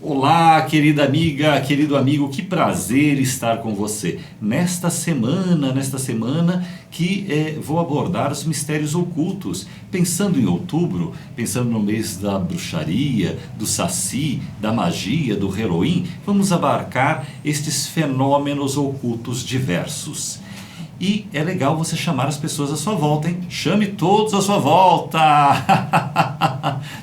Olá, querida amiga, querido amigo, que prazer estar com você nesta semana que vou abordar os mistérios ocultos, pensando em outubro, pensando no mês da bruxaria, do saci, da magia, do Halloween. Vamos abarcar estes fenômenos ocultos diversos. E é legal você chamar as pessoas à sua volta, hein? Chame todos à sua volta!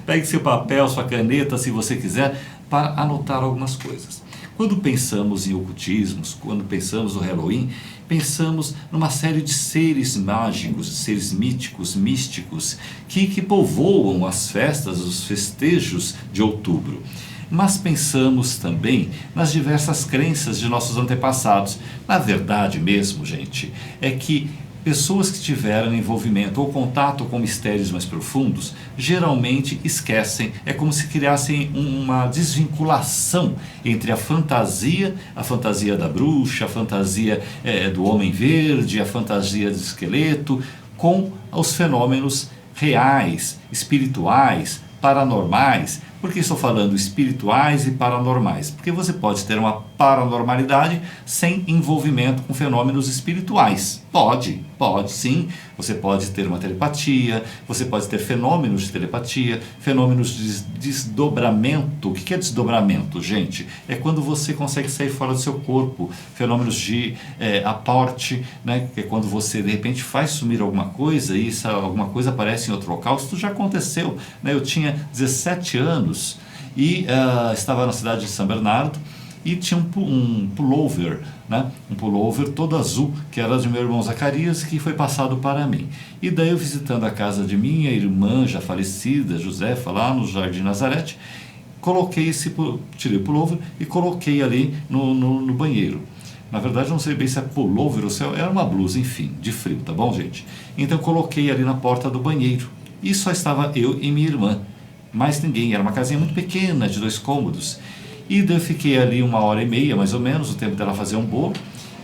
Pegue seu papel, sua caneta, se você quiser, para anotar algumas coisas. Quando pensamos em ocultismos, quando pensamos no Halloween, pensamos numa série de seres mágicos, seres míticos, místicos, que povoam as festas, os festejos de outubro. Mas pensamos também nas diversas crenças de nossos antepassados. Na verdade mesmo, gente, é que pessoas que tiveram envolvimento ou contato com mistérios mais profundos, geralmente esquecem, é como se criassem uma desvinculação entre a fantasia da bruxa, a fantasia do homem verde, a fantasia do esqueleto, com os fenômenos reais, espirituais, paranormais. Por que estou falando espirituais e paranormais? Porque você pode ter uma paranormalidade sem envolvimento com fenômenos espirituais. Pode sim. Você pode ter uma telepatia, você pode ter fenômenos de telepatia, fenômenos de desdobramento. O que é desdobramento, gente? É quando você consegue sair fora do seu corpo. Fenômenos de aporte, né? Que é quando você de repente faz sumir alguma coisa e alguma coisa aparece em outro local. Isso já aconteceu, né? Eu tinha 17 anos e estava na cidade de São Bernardo e tinha um pullover, né? Um pullover todo azul, que era de meu irmão Zacarias, que foi passado para mim. E daí eu, visitando a casa de minha irmã já falecida, Josefa, lá no Jardim Nazarete, tirei o pullover e coloquei ali no banheiro. Na verdade, não sei bem se é pullover ou se era uma blusa, enfim, de frio, tá bom, gente? Então eu coloquei ali na porta do banheiro e só estava eu e minha irmã. Mais ninguém, era uma casinha muito pequena, de 2 cômodos. E daí eu fiquei ali 1h30, mais ou menos, o tempo dela fazer um bolo,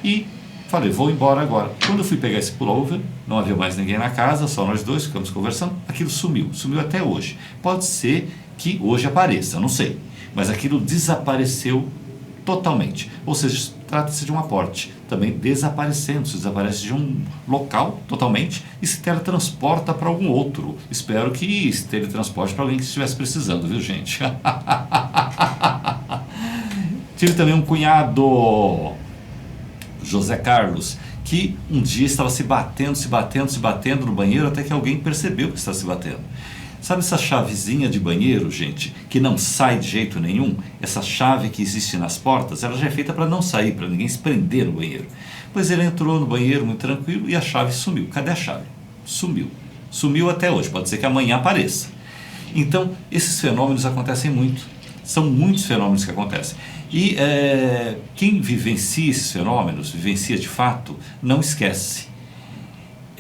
e falei, vou embora agora. Quando eu fui pegar esse pullover, não havia mais ninguém na casa, só nós dois, ficamos conversando, aquilo sumiu até hoje. Pode ser que hoje apareça, não sei, mas aquilo desapareceu totalmente. Ou seja, trata-se de um aporte, também desaparecendo, se desaparece de um local totalmente e se teletransporta para algum outro. Espero que se teletransporte para alguém que estivesse precisando, viu, gente? Tive também um cunhado, José Carlos, que um dia estava se batendo no banheiro até que alguém percebeu que estava se batendo. Sabe essa chavezinha de banheiro, gente, que não sai de jeito nenhum? Essa chave que existe nas portas, ela já é feita para não sair, para ninguém se prender no banheiro. Pois ele entrou no banheiro muito tranquilo e a chave sumiu. Cadê a chave? Sumiu. Sumiu até hoje, pode ser que amanhã apareça. Então, esses fenômenos acontecem muito. São muitos fenômenos que acontecem. E quem vivencia esses fenômenos, vivencia de fato, não esquece.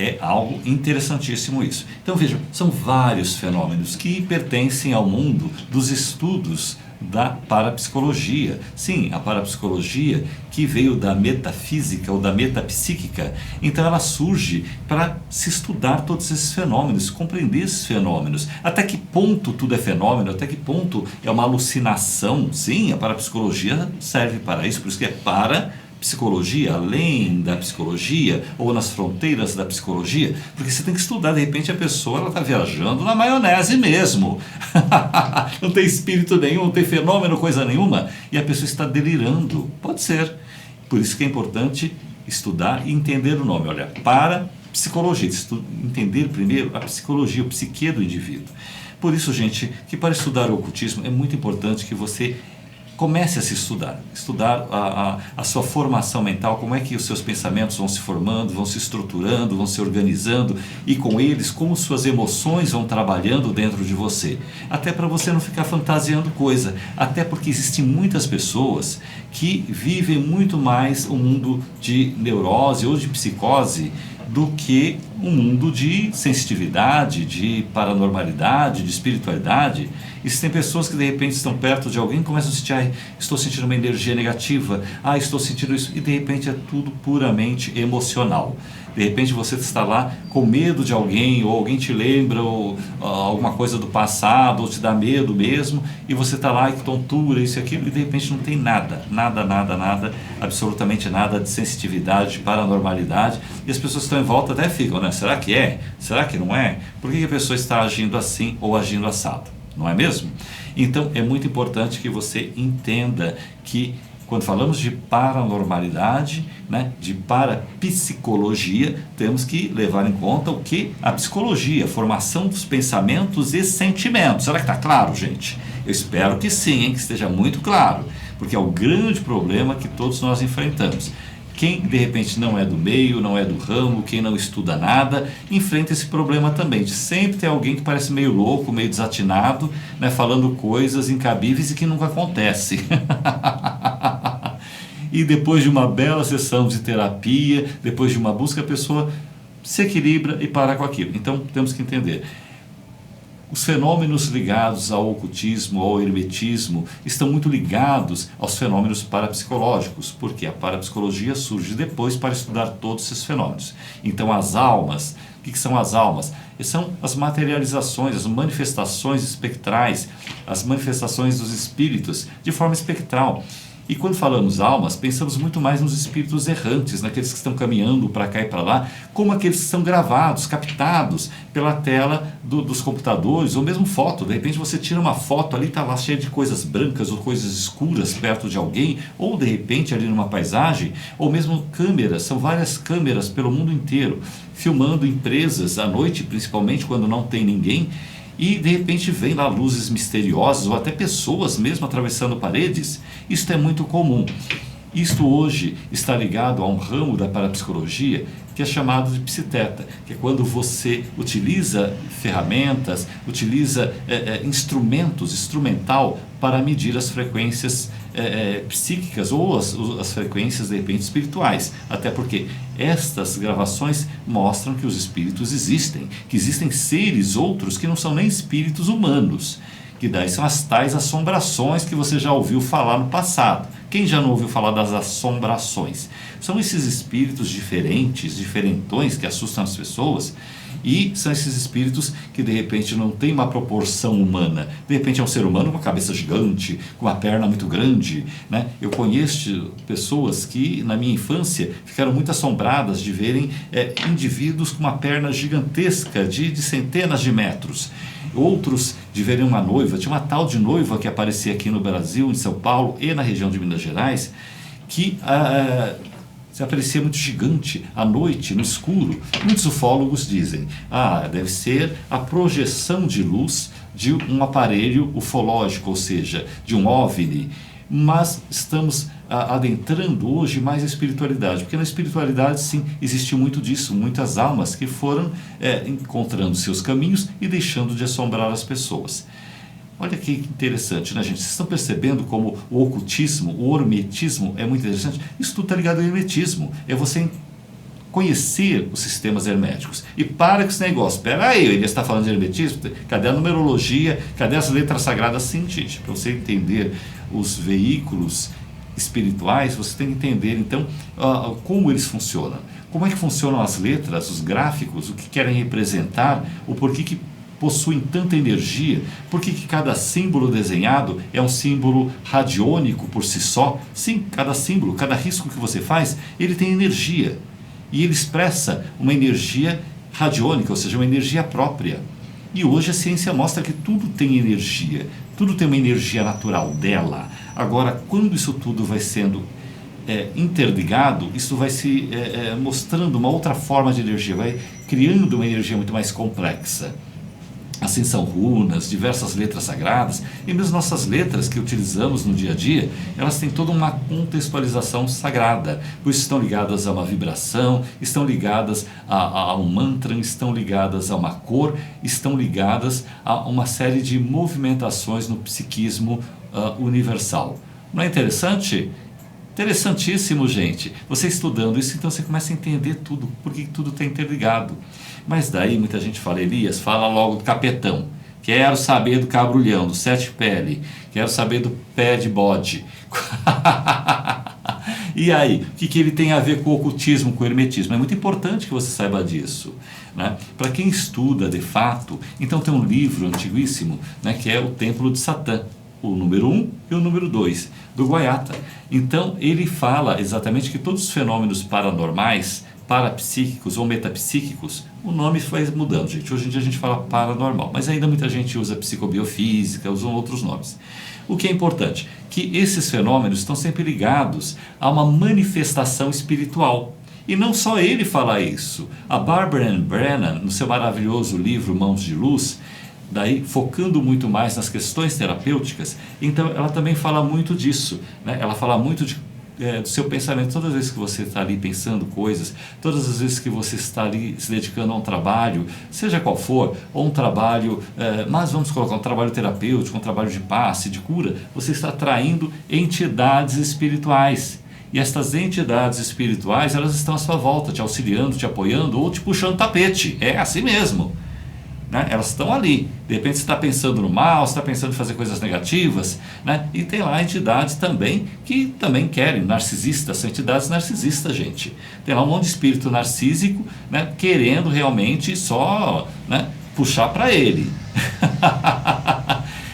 É algo interessantíssimo isso. Então vejam, são vários fenômenos que pertencem ao mundo dos estudos da parapsicologia. Sim, a parapsicologia que veio da metafísica ou da metapsíquica. Então ela surge para se estudar todos esses fenômenos, compreender esses fenômenos. Até que ponto tudo é fenômeno, até que ponto é uma alucinação. Sim, a parapsicologia serve para isso, por isso que é psicologia, além da psicologia, ou nas fronteiras da psicologia, porque você tem que estudar, de repente a pessoa está viajando na maionese mesmo, não tem espírito nenhum, não tem fenômeno, coisa nenhuma, e a pessoa está delirando, pode ser, por isso que é importante estudar e entender o nome, olha, parapsicologia, entender primeiro a psicologia, o psique do indivíduo. Por isso, gente, que para estudar o ocultismo é muito importante que você comece a se estudar a sua formação mental, como é que os seus pensamentos vão se formando, vão se estruturando, vão se organizando e com eles, como suas emoções vão trabalhando dentro de você. Até para você não ficar fantasiando coisa, até porque existem muitas pessoas que vivem muito mais um mundo de neurose ou de psicose do que um mundo de sensitividade, de paranormalidade, de espiritualidade. Existem pessoas que de repente estão perto de alguém e começam a sentir, estou sentindo uma energia negativa, estou sentindo isso, e de repente é tudo puramente emocional. De repente você está lá com medo de alguém, ou alguém te lembra alguma coisa do passado, ou te dá medo mesmo, e você está lá e tontura, isso e aquilo, e de repente não tem nada, absolutamente nada de sensitividade, de paranormalidade, e as pessoas que estão em volta até ficam, né? Será que é? Será que não é? Por que a pessoa está agindo assim ou agindo assado? Não é mesmo? Então é muito importante que você entenda que quando falamos de paranormalidade, né, de parapsicologia, temos que levar em conta o que? A psicologia, a formação dos pensamentos e sentimentos. Será que está claro, gente? Eu espero que sim, hein, que esteja muito claro, porque é o grande problema que todos nós enfrentamos. Quem de repente não é do meio, não é do ramo, quem não estuda nada, enfrenta esse problema também, de sempre ter alguém que parece meio louco, meio desatinado, né, falando coisas incabíveis e que nunca acontece. E depois de uma bela sessão de terapia, depois de uma busca, a pessoa se equilibra e para com aquilo. Então temos que entender. Os fenômenos ligados ao ocultismo, ao hermetismo, estão muito ligados aos fenômenos parapsicológicos, porque a parapsicologia surge depois para estudar todos esses fenômenos. Então as almas, o que são as almas? São as materializações, as manifestações espectrais, as manifestações dos espíritos de forma espectral. E quando falamos almas, pensamos muito mais nos espíritos errantes, naqueles que estão caminhando para cá e para lá, como aqueles que são gravados, captados pela tela dos computadores, ou mesmo foto. De repente você tira uma foto ali, está lá cheia de coisas brancas ou coisas escuras perto de alguém, ou de repente ali numa paisagem, ou mesmo câmeras, são várias câmeras pelo mundo inteiro, filmando empresas à noite, principalmente quando não tem ninguém, e de repente vem lá luzes misteriosas ou até pessoas mesmo atravessando paredes. Isto é muito comum. Isto hoje está ligado a um ramo da parapsicologia que é chamado de psiteta, que é quando você utiliza ferramentas, utiliza instrumental para medir as frequências psíquicas ou as frequências de repente espirituais, até porque estas gravações mostram que os espíritos existem, que existem seres outros que não são nem espíritos humanos, que daí são as tais assombrações que você já ouviu falar no passado. Quem já não ouviu falar das assombrações? São esses espíritos diferentes, diferentões, que assustam as pessoas, e são esses espíritos que de repente não têm uma proporção humana. De repente é um ser humano com uma cabeça gigante, com uma perna muito grande, né? Eu conheço pessoas que na minha infância ficaram muito assombradas de verem indivíduos com uma perna gigantesca de centenas de metros. Outros de verem uma noiva, tinha uma tal de noiva que aparecia aqui no Brasil, em São Paulo e na região de Minas Gerais, que se aparecia muito gigante à noite, no escuro. Muitos ufólogos dizem, deve ser a projeção de luz de um aparelho ufológico, ou seja, de um OVNI. Mas estamos adentrando hoje mais a espiritualidade, porque na espiritualidade sim, existe muito disso, muitas almas que foram encontrando seus caminhos e deixando de assombrar as pessoas. Olha que interessante, né, gente? Vocês estão percebendo como o ocultismo, o hermetismo é muito interessante? Isso tudo está ligado ao hermetismo, é você conhecer os sistemas herméticos. E para com esse negócio, espera aí, ele está falando de hermetismo? Cadê a numerologia? Cadê as letras sagradas? Sim, gente, para você entender os veículos espirituais, você tem que entender então como eles funcionam. Como é que funcionam as letras, os gráficos, o que querem representar, o porquê que possuem tanta energia, porque que cada símbolo desenhado é um símbolo radiônico por si só. Sim, cada símbolo, cada risco que você faz, ele tem energia. E ele expressa uma energia radiônica, ou seja, uma energia própria. E hoje a ciência mostra que tudo tem energia, tudo tem uma energia natural dela. Agora, quando isso tudo vai sendo interligado, isso vai se mostrando uma outra forma de energia, vai criando uma energia muito mais complexa. Assim são runas, diversas letras sagradas, e mesmo nossas letras que utilizamos no dia a dia, elas têm toda uma contextualização sagrada, pois estão ligadas a uma vibração, estão ligadas a um mantra, estão ligadas a uma cor, estão ligadas a uma série de movimentações no psiquismo universal. Não é interessante? Interessantíssimo, gente. Você estudando isso, então você começa a entender tudo, porque tudo está interligado. Mas daí muita gente fala, Elias, fala logo do capetão. Quero saber do cabrulhão, do sete pele. Quero saber do pé de bode. E aí, o que ele tem a ver com o ocultismo, com o hermetismo? É muito importante que você saiba disso, né? Para quem estuda de fato, então tem um livro antiguíssimo, né, que é o Templo de Satã, o número 1 e o número 2, do Guaiata. Então ele fala exatamente que todos os fenômenos paranormais, parapsíquicos ou metapsíquicos, o nome vai mudando, gente. Hoje em dia a gente fala paranormal, mas ainda muita gente usa psicobiofísica, usam outros nomes. O que é importante? Que esses fenômenos estão sempre ligados a uma manifestação espiritual. E não só ele fala isso. A Barbara Ann Brennan, no seu maravilhoso livro Mãos de Luz, daí focando muito mais nas questões terapêuticas, então ela também fala muito disso, né? Ela fala muito do seu pensamento. Todas as vezes que você está ali pensando coisas, todas as vezes que você está ali se dedicando a um trabalho, seja qual for, ou um trabalho, mas vamos colocar um trabalho terapêutico, um trabalho de passe, de cura, você está atraindo entidades espirituais. E estas entidades espirituais, elas estão à sua volta, te auxiliando, te apoiando ou te puxando tapete. É assim mesmo, né? Elas estão ali. De repente você está pensando no mal, você está pensando em fazer coisas negativas, né? E tem lá entidades também que também querem, narcisistas, são entidades narcisistas, gente. Tem lá um monte de espírito narcísico, né, querendo realmente só, né, puxar para ele.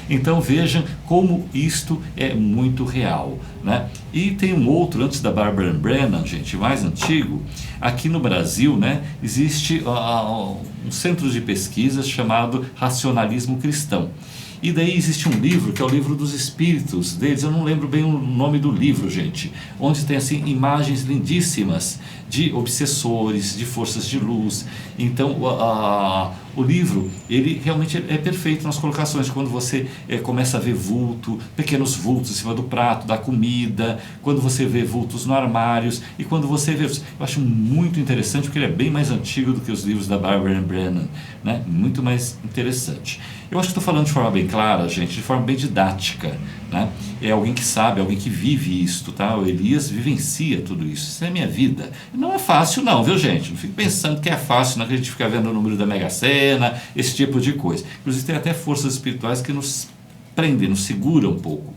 Então vejam como isto é muito real, né? E tem um outro, antes da Barbara Ann Brennan, gente, mais antigo. Aqui no Brasil, né, existe um centro de pesquisas chamado Racionalismo Cristão. E daí existe um livro, que é o livro dos espíritos deles, eu não lembro bem o nome do livro, gente, onde tem assim imagens lindíssimas de obsessores, de forças de luz. Então o livro, ele realmente é perfeito nas colocações, quando você começa a ver vulto, pequenos vultos em cima do prato, da comida, quando você vê vultos no armários, e quando você vê, eu acho muito interessante, porque ele é bem mais antigo do que os livros da Barbara Ann Brennan, né? Muito mais interessante. Eu acho que estou falando de forma bem clara, gente, de forma bem didática, né? É alguém que sabe, alguém que vive isto, tá? O Elias vivencia tudo isso. Isso é a minha vida. Não é fácil não, viu, gente? Não fique pensando que é fácil, não, que a gente fica vendo o número da Mega Sena, esse tipo de coisa. Inclusive tem até forças espirituais que nos prendem, nos seguram um pouco.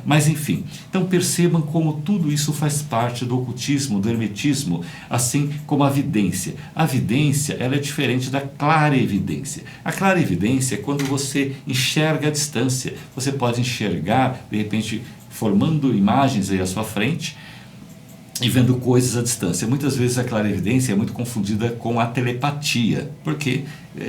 Mas enfim, então percebam como tudo isso faz parte do ocultismo, do hermetismo, assim como a vidência. A vidência, ela é diferente da clarevidência. A clarevidência é quando você enxerga a distância. Você pode enxergar, de repente, formando imagens aí à sua frente e vendo coisas à distância. Muitas vezes a clarevidência é muito confundida com a telepatia, porque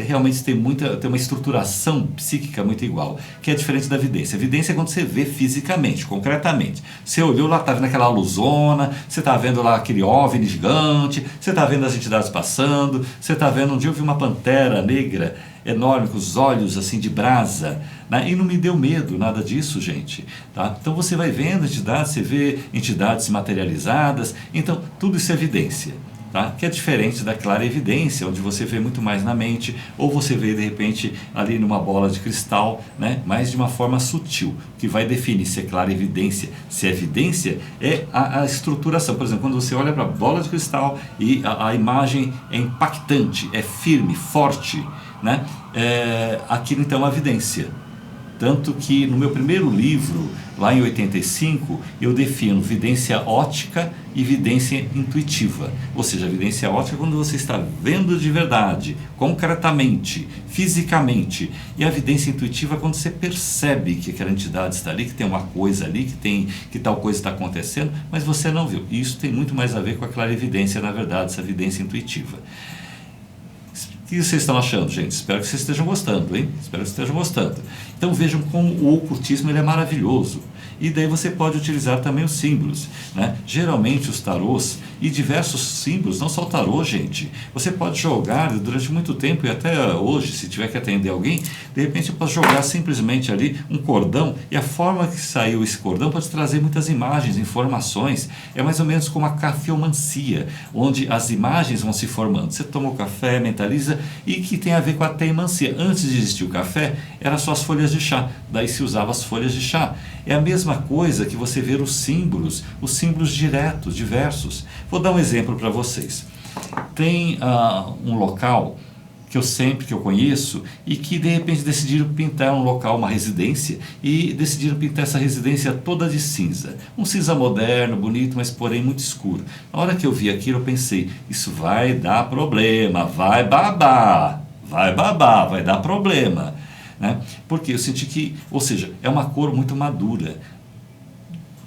realmente tem uma estruturação psíquica muito igual, que é diferente da vidência. A vidência é quando você vê fisicamente, concretamente. Você olhou lá, está vendo aquela luzona, você está vendo lá aquele OVNI gigante, você está vendo as entidades passando, você está vendo, um dia eu vi uma pantera negra enorme, com os olhos assim de brasa, né? E não me deu medo, nada disso, gente, tá? Então você vai vendo entidades, você vê entidades materializadas, então tudo isso é evidência, tá? Que é diferente da clarevidência, onde você vê muito mais na mente, ou você vê de repente ali numa bola de cristal, né? Mas de uma forma sutil, que vai definir se é clarevidência, se é evidência, é a estruturação. Por exemplo, quando você olha para a bola de cristal e a imagem é impactante, é firme, forte, né? Aquilo então é uma evidência. Tanto que no meu primeiro livro, lá em 85, eu defino vidência ótica e vidência intuitiva. Ou seja, a vidência ótica é quando você está vendo de verdade, concretamente, fisicamente. E a vidência intuitiva é quando você percebe que aquela entidade está ali, que tem uma coisa ali, que tal coisa está acontecendo, mas você não viu. E isso tem muito mais a ver com a clarevidência, na verdade, essa vidência intuitiva. O que vocês estão achando, gente? Espero que vocês estejam gostando, hein? Espero que vocês estejam gostando. Então vejam como o ocultismo ele é maravilhoso. E daí você pode utilizar também os símbolos, né? Geralmente os tarôs e diversos símbolos, não só o tarô, gente. Você pode jogar durante muito tempo e até hoje, se tiver que atender alguém, de repente eu posso jogar simplesmente ali um cordão e a forma que saiu esse cordão pode trazer muitas imagens, informações. É mais ou menos como a cafeomancia, onde as imagens vão se formando. Você toma o café, mentaliza, e que tem a ver com a teimancia. Antes de existir o café, eram só as folhas de chá, daí se usava as folhas de chá. É a mesma coisa que você ver os símbolos diretos, diversos. Vou dar um exemplo para vocês. Tem um local que eu conheço, e que de repente decidiram pintar um local, uma residência, e decidiram pintar essa residência toda de cinza. Um cinza moderno, bonito, mas porém muito escuro. Na hora que eu vi aquilo, eu pensei, isso vai dar problema, vai babar, vai dar problema. Né? Porque eu senti que, ou seja, é uma cor muito madura.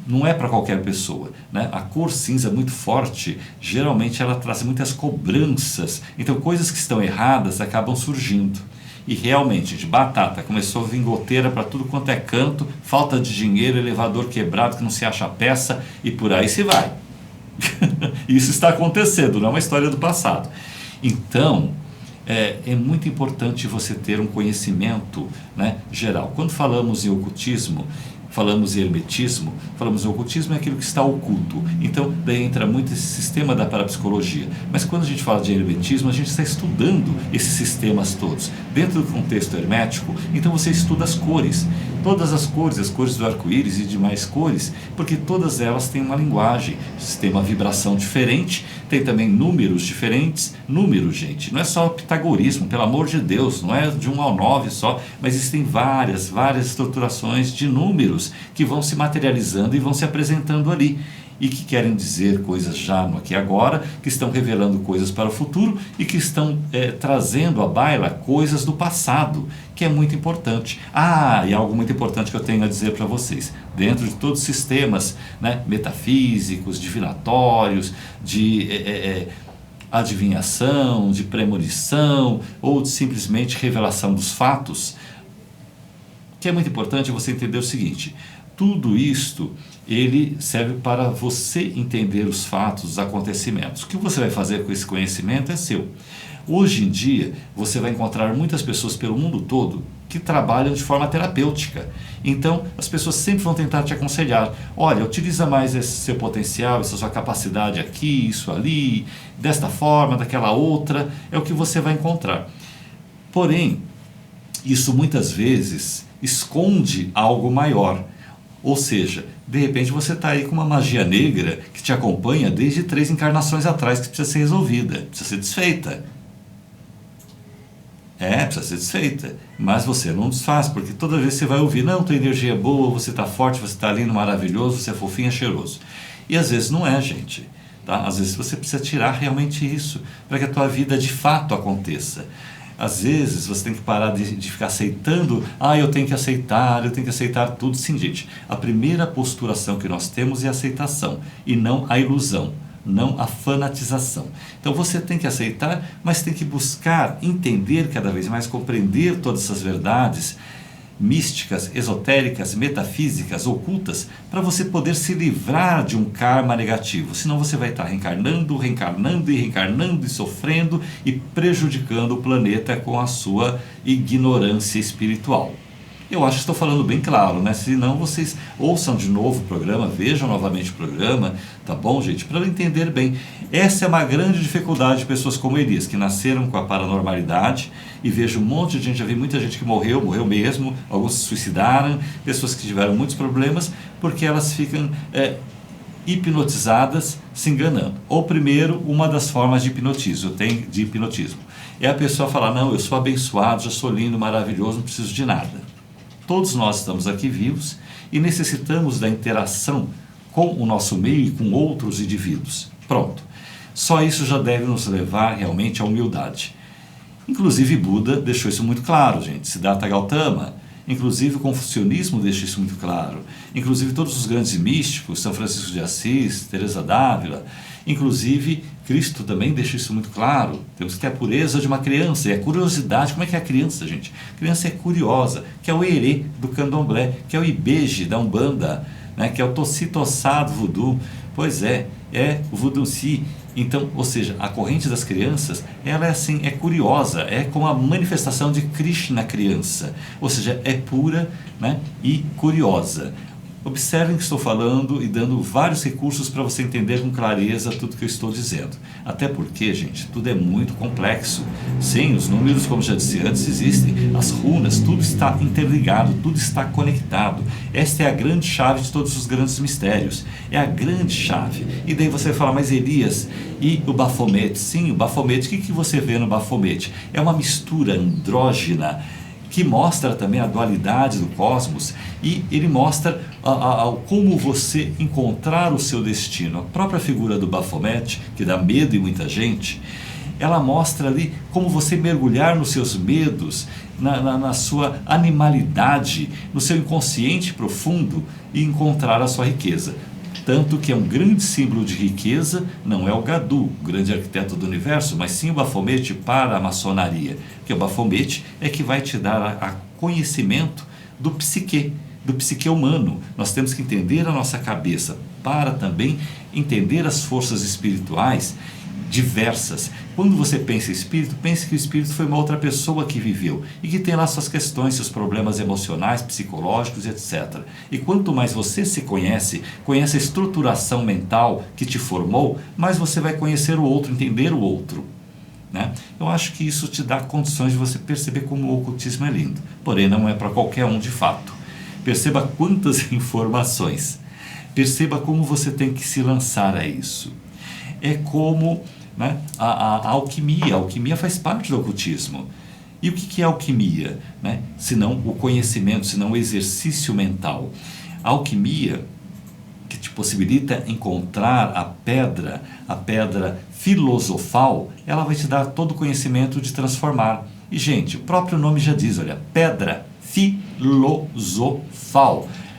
Não é para qualquer pessoa, né? A cor cinza muito forte, geralmente ela traz muitas cobranças, então coisas que estão erradas acabam surgindo. E realmente, de batata, começou a vir goteira para tudo quanto é canto, falta de dinheiro, elevador quebrado que não se acha peça, e por aí se vai. Isso está acontecendo, não é uma história do passado. Então, é muito importante você ter um conhecimento, né, geral. Quando falamos em ocultismo, falamos em hermetismo, falamos em ocultismo é aquilo que está oculto. Então, daí entra muito esse sistema da parapsicologia. Mas quando a gente fala de hermetismo, a gente está estudando esses sistemas todos. Dentro do contexto hermético, então você estuda as cores. Todas as cores do arco-íris e demais cores, porque todas elas têm uma linguagem, tem uma vibração diferente, tem também números diferentes. Números, gente, não é só pitagorismo, pelo amor de Deus, não é de 1 ao 9 só, mas existem várias estruturações de números que vão se materializando e vão se apresentando ali, e que querem dizer coisas já no aqui e agora, que estão revelando coisas para o futuro e que estão trazendo à baila coisas do passado, que é muito importante. E algo muito importante que eu tenho a dizer para vocês, dentro de todos os sistemas, né, metafísicos, divinatórios, de adivinhação, de premonição, ou de simplesmente revelação dos fatos, que é muito importante você entender o seguinte: tudo isto, ele serve para você entender os fatos, os acontecimentos. O que você vai fazer com esse conhecimento é seu. Hoje em dia, você vai encontrar muitas pessoas pelo mundo todo que trabalham de forma terapêutica. Então, as pessoas sempre vão tentar te aconselhar. Olha, utiliza mais esse seu potencial, essa sua capacidade aqui, isso ali, desta forma, daquela outra. É o que você vai encontrar. Porém, isso muitas vezes esconde algo maior. Ou seja, de repente você está aí com uma magia negra que te acompanha desde 3 encarnações atrás, que precisa ser resolvida, precisa ser desfeita. Precisa ser desfeita. Mas você não desfaz, porque toda vez você vai ouvir, não, tua energia é boa, você está forte, você está lindo, maravilhoso, você é fofinho, é cheiroso. E às vezes não é, gente. Tá? Às vezes você precisa tirar realmente isso, para que a tua vida de fato aconteça. Às vezes você tem que parar de ficar aceitando, eu tenho que aceitar tudo. Sim, gente, a primeira posturação que nós temos é a aceitação, e não a ilusão, não a fanatização. Então você tem que aceitar, mas tem que buscar entender cada vez mais, compreender todas essas verdades místicas, esotéricas, metafísicas, ocultas, para você poder se livrar de um karma negativo. Senão você vai estar reencarnando e sofrendo e prejudicando o planeta com a sua ignorância espiritual. Eu acho que estou falando bem claro, né? Se não, vocês ouçam de novo o programa, vejam novamente o programa, tá bom, gente? Para entender bem. Essa é uma grande dificuldade de pessoas como Elias, que nasceram com a paranormalidade, e vejo um monte de gente, já vi muita gente que morreu mesmo, alguns se suicidaram, pessoas que tiveram muitos problemas, porque elas ficam hipnotizadas, se enganando. Ou primeiro, uma das formas de hipnotismo é a pessoa falar, não, eu sou abençoado, já sou lindo, maravilhoso, não preciso de nada. Todos nós estamos aqui vivos e necessitamos da interação com o nosso meio e com outros indivíduos. Pronto. Só isso já deve nos levar realmente à humildade. Inclusive Buda deixou isso muito claro, gente. Siddhartha Gautama, inclusive o confucionismo deixa isso muito claro. Inclusive todos os grandes místicos, São Francisco de Assis, Teresa d'Ávila, inclusive Cristo também deixa isso muito claro. Temos que ter a pureza de uma criança, e a curiosidade. Como é que é a criança, gente? A criança é curiosa, que é o erê do candomblé, que é o ibeje da Umbanda, né? Que é o tossi-tossá do voodoo. Pois é o voodoo-si. Então, ou seja, a corrente das crianças, ela é assim, é curiosa, é como a manifestação de Krishna criança, ou seja, é pura, né, e curiosa. Observem que estou falando e dando vários recursos para você entender com clareza tudo que eu estou dizendo. Até porque, gente, tudo é muito complexo. Sim, os números, como já disse antes, existem. As runas, tudo está interligado, tudo está conectado. Esta é a grande chave de todos os grandes mistérios. É a grande chave. E daí você vai falar, mas Elias, e o Bafomete? Sim, o Bafomete, o que você vê no Bafomete? É uma mistura andrógena, que mostra também a dualidade do cosmos, e ele mostra como você encontrar o seu destino. A própria figura do Baphomet, que dá medo em muita gente, ela mostra ali como você mergulhar nos seus medos, na sua animalidade, no seu inconsciente profundo e encontrar a sua riqueza. Tanto que é um grande símbolo de riqueza, não é o Gadu, o grande arquiteto do universo, mas sim o Baphomet para a maçonaria. Porque o Baphomet é que vai te dar a conhecimento do psique humano. Nós temos que entender a nossa cabeça para também entender as forças espirituais diversas. Quando você pensa em espírito, pense que o espírito foi uma outra pessoa que viveu e que tem lá suas questões, seus problemas emocionais, psicológicos, etc. E quanto mais você se conhece a estruturação mental que te formou, mais você vai conhecer o outro, entender o outro, né? Eu acho que isso te dá condições de você perceber como o ocultismo é lindo. Porém, não é para qualquer um de fato. Perceba quantas informações. Perceba como você tem que se lançar a isso. É como, né, a alquimia. A alquimia faz parte do ocultismo. E o que é alquimia, né? Senão o conhecimento, senão o exercício mental. A alquimia, que te possibilita encontrar a pedra filosofal, ela vai te dar todo o conhecimento de transformar. E, gente, o próprio nome já diz, olha, pedra filosofal.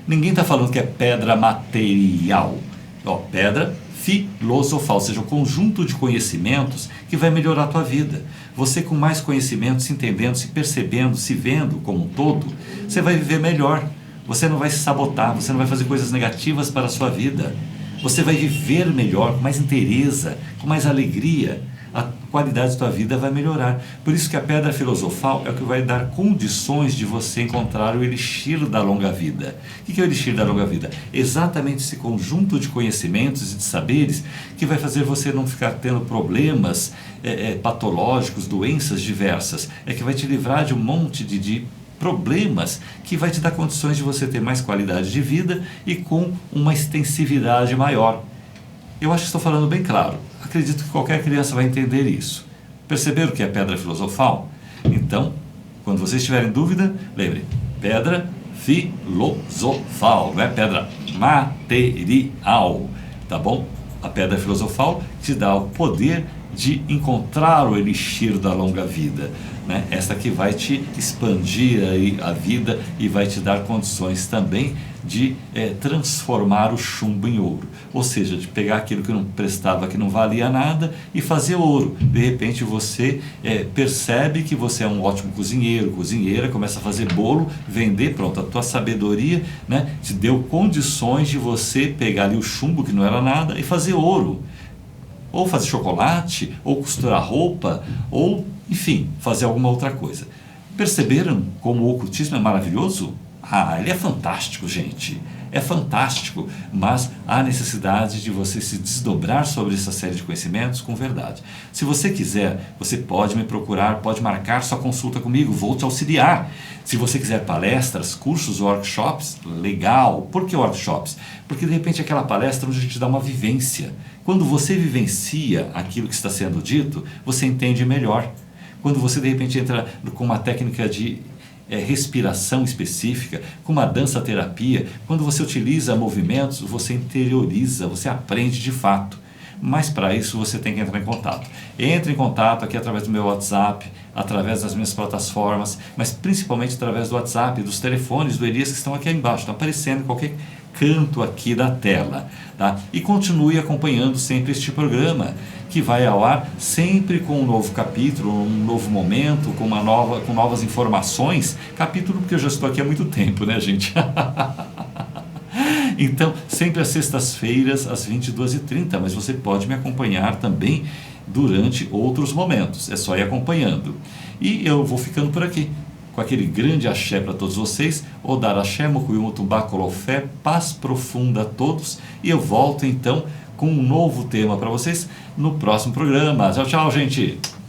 Ninguém está falando que é pedra material. Ó, pedra filosofal, ou seja, o conjunto de conhecimentos que vai melhorar a tua vida. Você com mais conhecimento, se entendendo, se percebendo, se vendo como um todo, você vai viver melhor. Você não vai se sabotar, você não vai fazer coisas negativas para a sua vida. Você vai viver melhor, com mais inteireza, com mais alegria. A qualidade da tua vida vai melhorar. Por isso que a pedra filosofal é o que vai dar condições de você encontrar o elixir da longa vida. O que é o elixir da longa vida? Exatamente esse conjunto de conhecimentos e de saberes que vai fazer você não ficar tendo problemas patológicos, doenças diversas. É que vai te livrar de um monte de problemas, que vai te dar condições de você ter mais qualidade de vida e com uma extensividade maior. Eu acho que estou falando bem claro. Acredito que qualquer criança vai entender isso. Perceberam o que é pedra filosofal? Então, quando vocês tiverem dúvida, lembre, pedra filosofal, não é pedra material, tá bom? A pedra filosofal te dá o poder de encontrar o elixir da longa vida, né? Essa que vai te expandir aí a vida e vai te dar condições também de transformar o chumbo em ouro, ou seja, de pegar aquilo que não prestava, que não valia nada e fazer ouro. De repente você percebe que você é um ótimo cozinheiro, cozinheira, começa a fazer bolo, vender, pronto, a tua sabedoria, né, te deu condições de você pegar ali o chumbo que não era nada e fazer ouro. Ou fazer chocolate, ou costurar roupa, ou, enfim, fazer alguma outra coisa. Perceberam como o ocultismo é maravilhoso? Ah, ele é fantástico, gente. É fantástico, mas há necessidade de você se desdobrar sobre essa série de conhecimentos com verdade. Se você quiser, você pode me procurar, pode marcar sua consulta comigo, vou te auxiliar. Se você quiser palestras, cursos, workshops, legal. Por que workshops? Porque de repente aquela palestra onde a gente dá uma vivência. Quando você vivencia aquilo que está sendo dito, você entende melhor. Quando você de repente entra com uma técnica de respiração específica, com uma dança-terapia, quando você utiliza movimentos, você interioriza, você aprende de fato. Mas para isso você tem que entrar em contato. Entre em contato aqui através do meu WhatsApp, através das minhas plataformas, mas principalmente através do WhatsApp, dos telefones do Elias que estão aqui embaixo, estão aparecendo em qualquer canto aqui da tela, tá? E continue acompanhando sempre este programa, que vai ao ar sempre com um novo capítulo, um novo momento, com novas informações. Capítulo porque eu já estou aqui há muito tempo, né, gente? Então, sempre às sextas-feiras, às 22h30, mas você pode me acompanhar também durante outros momentos. É só ir acompanhando. E eu vou ficando por aqui. com aquele grande axé para todos vocês, Odar Axé, Mucuyu Mutumbá, Colofé, paz profunda a todos, e eu volto então com um novo tema para vocês no próximo programa. Tchau, tchau, gente!